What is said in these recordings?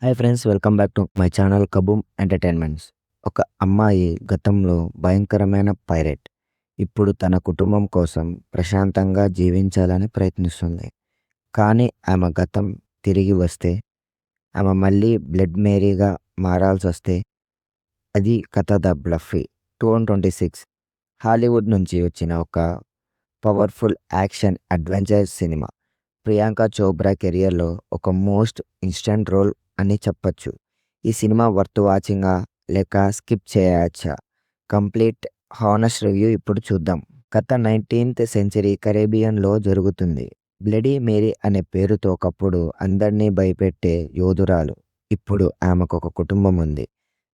Hi friends, welcome back to my channel Kaboom entertainments. ఒక అమ్మాయి గతంలో భయంకరమైన పైరేట్. ఇప్పుడు తన కుటుంబం కోసం ప్రశాంతంగా జీవించాలని ప్రయత్నిస్తుంది. కానీ ఆమె గతం తిరిగి వస్తే, ఆమె మళ్ళీ బ్లడ్ మేరీగా మారాల్సొస్తే, అది కథ ద బ్లఫీ. 2026 హాలీవుడ్ నుంచి వచ్చిన ఒక powerful action adventure cinema. Priyanka Chopra కెరియర్లో ఒక మోస్ట్ ఇన్స్టెంట్ రోల్ అని చెప్పొచ్చు. ఈ సినిమా వర్త్ వాచింగా లేక స్కిప్ చేయచ్చా? కంప్లీట్ హానెస్ట్ రివ్యూ ఇప్పుడు చూద్దాం. కథ 19th సెంచరీ కరేబియన్లో జరుగుతుంది. బ్లడీ మేరీ అనే పేరుతో ఒకప్పుడు అందరినీ భయపెట్టే యోధురాలు. ఇప్పుడు ఆమెకు ఒక కుటుంబం ఉంది.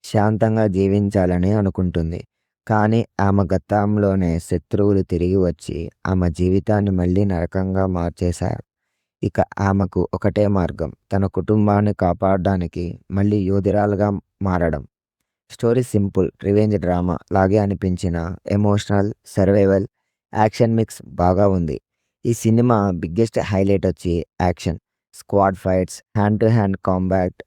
శాంతంగా జీవించాలని అనుకుంటుంది. కానీ ఆమె గతంలోనే శత్రువులు తిరిగి వచ్చి ఆమె జీవితాన్ని మళ్ళీ నరకంగా మార్చేశారు. ఇక ఆమెకు ఒకటే మార్గం, తన కుటుంబాన్ని కాపాడడానికి మళ్ళీ యోధురాలుగా మారడం. స్టోరీ సింపుల్ రివెంజ్ డ్రామా లాగే అనిపించిన ఎమోషనల్ సర్వైవల్ యాక్షన్ మిక్స్ బాగా ఉంది. ఈ సినిమా బిగ్గెస్ట్ హైలైట్ వచ్చి action, squad fights, hand to hand combat,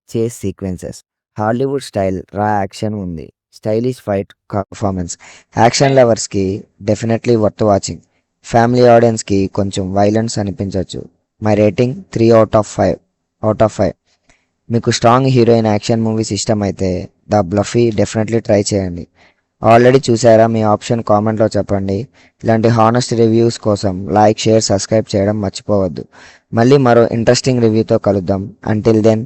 chase sequences. Hollywood style raw action ఉంది. Stylish fight performance. యాక్షన్ లవర్స్కి డెఫినెట్లీ వర్త్ వాచింగ్. ఫ్యామిలీ ఆడియన్స్కి కొంచెం వైలెన్స్ అనిపించవచ్చు. My rating 3/5. మీకు స్ట్రాంగ్ హీరోయిన్ యాక్షన్ మూవీస్ ఇష్టమైతే the Bluff definitely try చేయండి. Already చూసారా? మీ ఆప్షన్ కామెంట్లో చెప్పండి. ఇలాంటి హానెస్ట్ రివ్యూస్ కోసం లైక్, షేర్, సబ్స్క్రైబ్ చేయడం మర్చిపోవద్దు. మళ్ళీ మరో ఇంట్రెస్టింగ్ రివ్యూతో కలుద్దాం. Until then